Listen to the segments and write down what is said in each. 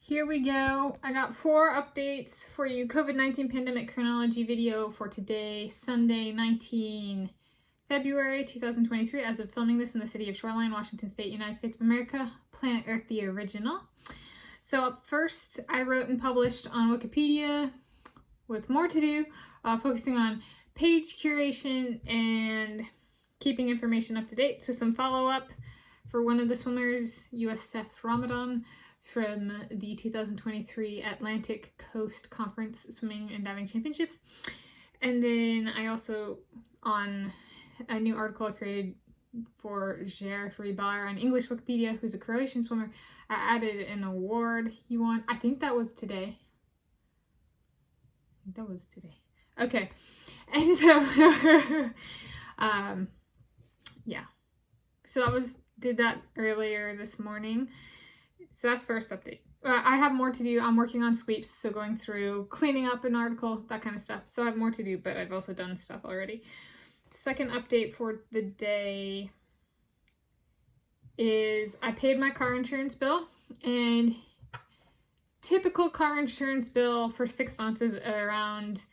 Here we go. I got 4 updates for you. COVID-19 pandemic chronology video for today, Sunday, 19 February 2023, as of filming this in the city of Shoreline, Washington State, United States of America, Planet Earth, the original. So up first, I wrote and published on Wikipedia with more to do, focusing on page curation and keeping information up to date. So some follow-up for one of the swimmers, USF Ramadan, from the 2023 Atlantic Coast Conference Swimming and Diving Championships. And then I also, on a new article I created for Jer Ribar on English Wikipedia, who's a Croatian swimmer, I added an award he won. I think that was today. Okay. And so, yeah. So did that earlier this morning. So that's first update. I have more to do. I'm working on sweeps, so going through, cleaning up an article, that kind of stuff. So I have more to do, but I've also done stuff already. Second update for the day is I paid my car insurance bill, and typical car insurance bill for 6 months is around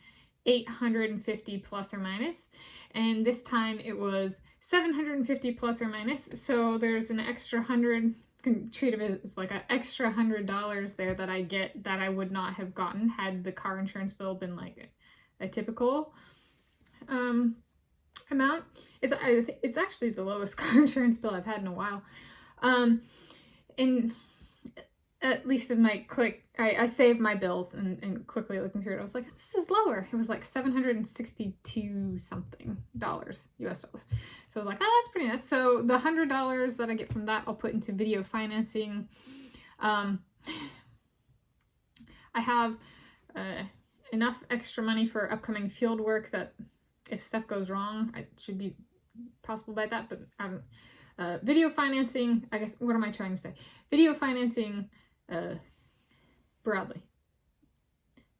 $850 plus or minus, and this time it was $750 plus or minus. So there's an extra $100. Can treat it as like an extra $100 there that I get that I would not have gotten had the car insurance bill been like a typical amount. It's actually the lowest car insurance bill I've had in a while. And at least in my I saved my bills and quickly looking through it, I was like, this is lower. It was like $762 something US dollars. So I was like, oh, that's pretty nice. So the $100 that I get from that, I'll put into video financing. I have enough extra money for upcoming field work that if stuff goes wrong, it should be possible by that. But I don't. Video financing, I guess, what am I trying to say? Video financing broadly.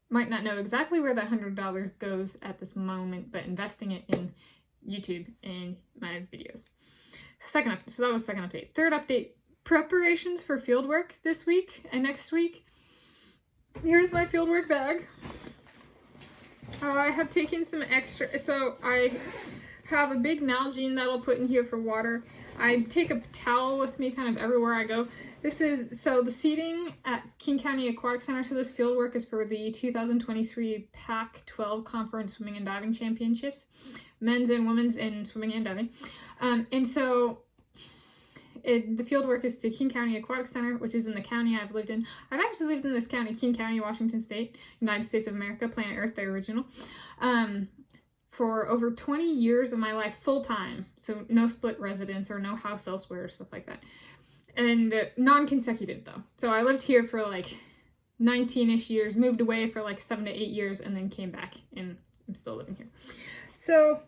Might not know exactly where that $100 goes at this moment, but investing it in YouTube and my videos. So that was second update. Third update, preparations for fieldwork this week and next week. Here's my fieldwork bag. I have taken some extra, so I have a big Nalgene that I'll put in here for water. I take a towel with me kind of everywhere I go. So the seating at King County Aquatic Center, so this field work is for the 2023 Pac-12 Conference Swimming and Diving Championships, men's and women's in swimming and diving. And so the field work is to King County Aquatic Center, which is in the county I've lived in. I've actually lived in this county, King County, Washington State, United States of America, Planet Earth, the original. For over 20 years of my life full-time, so no split residence or no house elsewhere or stuff like that, and non-consecutive though. So I lived here for like 19-ish years, moved away for like 7 to 8 years, and then came back, and I'm still living here. So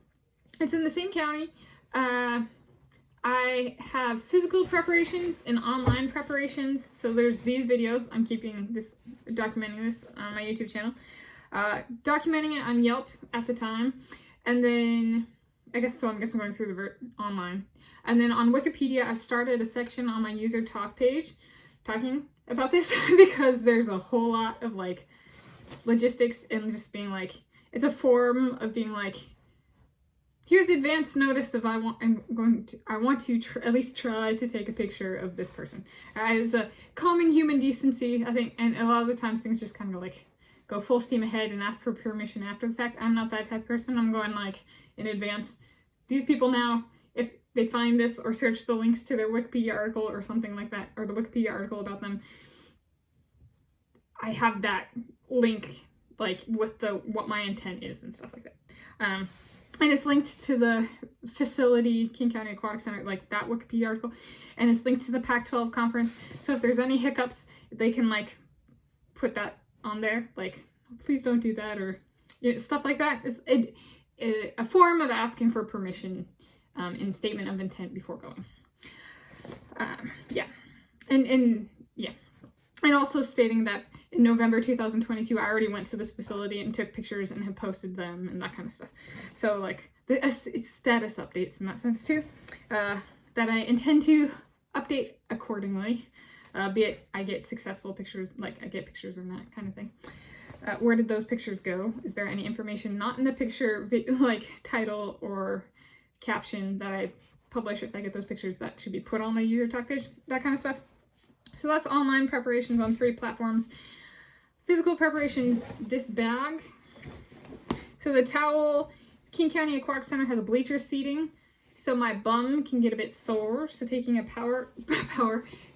it's in the same county. I have physical preparations and online preparations. So there's these videos. I'm documenting this on my YouTube channel. Documenting it on Yelp at the time, and then I'm going through the online, and then on Wikipedia I started a section on my user talk page talking about this because there's a whole lot of like logistics and just being like, it's a form of being like, here's advance notice of I want to at least try to take a picture of this person. It's a common human decency, I think, and a lot of the times things just kind of like go full steam ahead and ask for permission after the fact. I'm not that type of person. I'm going like in advance. These people now, if they find this or search the links to their Wikipedia article or something like that, or the Wikipedia article about them, I have that link like with what my intent is and stuff like that. And it's linked to the facility, King County Aquatic Center, like that Wikipedia article, and it's linked to the Pac-12 conference. So if there's any hiccups, they can like put that on there, like, please don't do that, or stuff like that. Is a form of asking for permission in statement of intent before going. And also stating that in November 2022 I already went to this facility and took pictures and have posted them and that kind of stuff. So like it's status updates in that sense too, that I intend to update accordingly. be it I get successful pictures, like I get pictures or not, kind of thing. Where did those pictures go? Is there any information not in the picture, like title or caption that I publish if I get those pictures that should be put on the user talk page? That kind of stuff. So that's online preparations on 3 platforms. Physical preparations, this bag. So the towel, King County Aquatic Center has a bleacher seating, so my bum can get a bit sore, so taking a power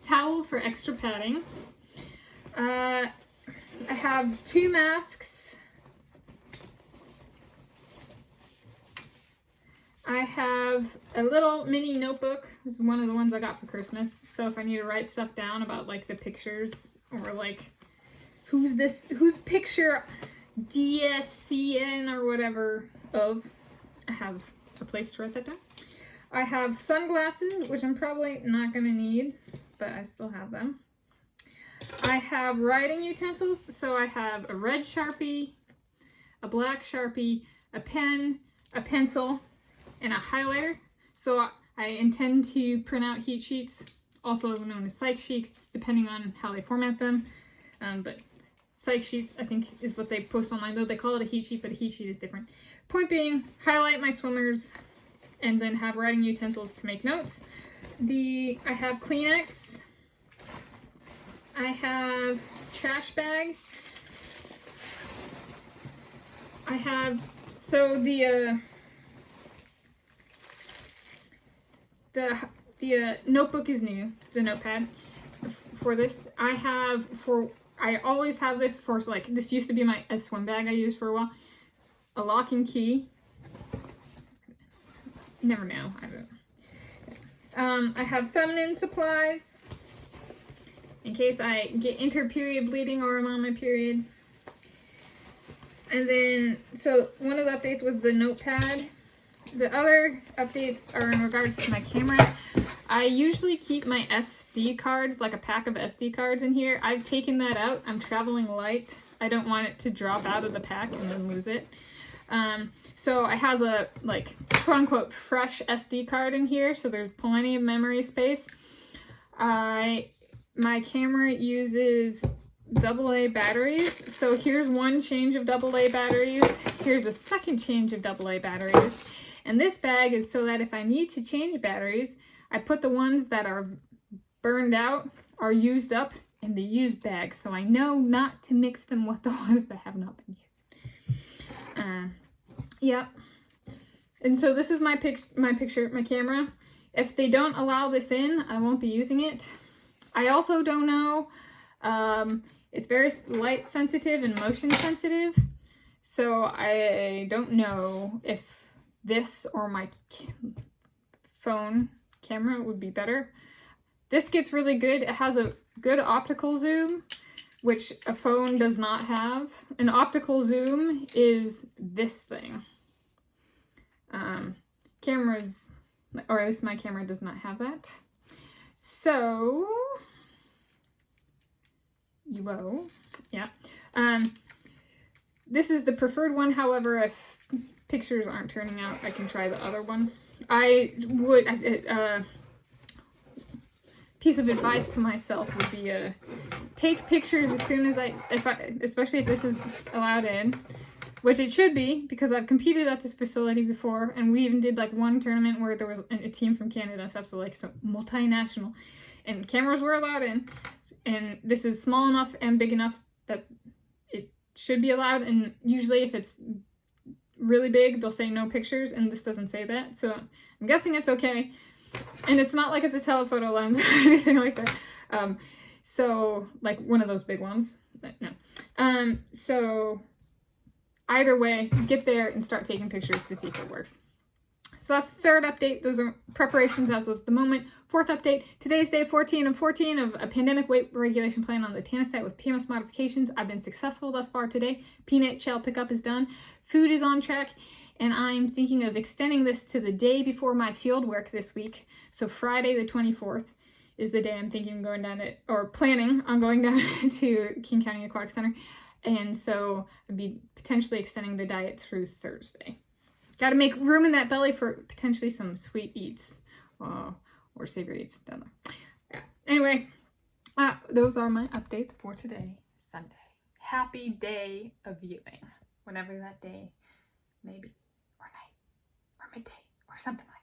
towel for extra padding. I have 2 masks. I have a little mini notebook. This is one of the ones I got for Christmas. So if I need to write stuff down about like the pictures or like who's picture DSCN or whatever of, I have a place to write that down. I have sunglasses, which I'm probably not going to need, but I still have them. I have writing utensils, so I have a red Sharpie, a black Sharpie, a pen, a pencil, and a highlighter. So I intend to print out heat sheets, also known as psych sheets, depending on how they format them. But psych sheets, I think, is what they post online, though they call it a heat sheet, but a heat sheet is different. Point being, highlight my swimmers, and then have writing utensils to make notes. I have Kleenex. I have trash bag. I have, so the notebook is new, the notepad for this. I always have this for, like, this used to be a swim bag I used for a while. A lock and key. Never know. I have feminine supplies in case I get inter-period bleeding or I'm on my period. And then, so one of the updates was the notepad. The other updates are in regards to my camera. I usually keep my SD cards, like a pack of SD cards in here. I've taken that out. I'm traveling light. I don't want it to drop out of the pack and then lose it. So it has a, like, quote-unquote fresh SD card in here, so there's plenty of memory space. My camera uses AA batteries, so here's one change of AA batteries. Here's a second change of AA batteries. And this bag is so that if I need to change batteries, I put the ones that are burned out or used up in the used bag, so I know not to mix them with the ones that have not been used. Yep. And so this is my camera. If they don't allow this in, I won't be using it. I also don't know. It's very light sensitive and motion sensitive, so I don't know if this or my phone camera would be better. This gets really good. It has a good optical zoom, which a phone does not have. An optical zoom is this thing. Cameras, or at least my camera does not have that. So, yeah. This is the preferred one. However, if pictures aren't turning out, I can try the other one. Piece of advice to myself would be take pictures as soon as especially if this is allowed in, which it should be, because I've competed at this facility before, and we even did like one tournament where there was a team from Canada and stuff, so multinational, and cameras were allowed in, and this is small enough and big enough that it should be allowed, and usually if it's really big, they'll say no pictures, and this doesn't say that, so I'm guessing it's okay. And it's not like it's a telephoto lens or anything like that. So, like one of those big ones. But no. So, either way, get there and start taking pictures to see if it works. So that's the third update. Those are preparations as of the moment. Fourth update. Today's day 14 of 14 of a pandemic weight regulation plan on the Tanis Diet with PMS modifications. I've been successful thus far today. Peanut shell pickup is done. Food is on track. And I'm thinking of extending this to the day before my field work this week. So Friday the 24th is the day I'm thinking of going down or planning on going down to King County Aquatic Center. And so I'd be potentially extending the diet through Thursday. Got to make room in that belly for potentially some sweet eats or savory eats down there. Yeah. Anyway, Those are my updates for today, Sunday. Happy day of viewing, whatever that day may be, or night, or midday, or something like that.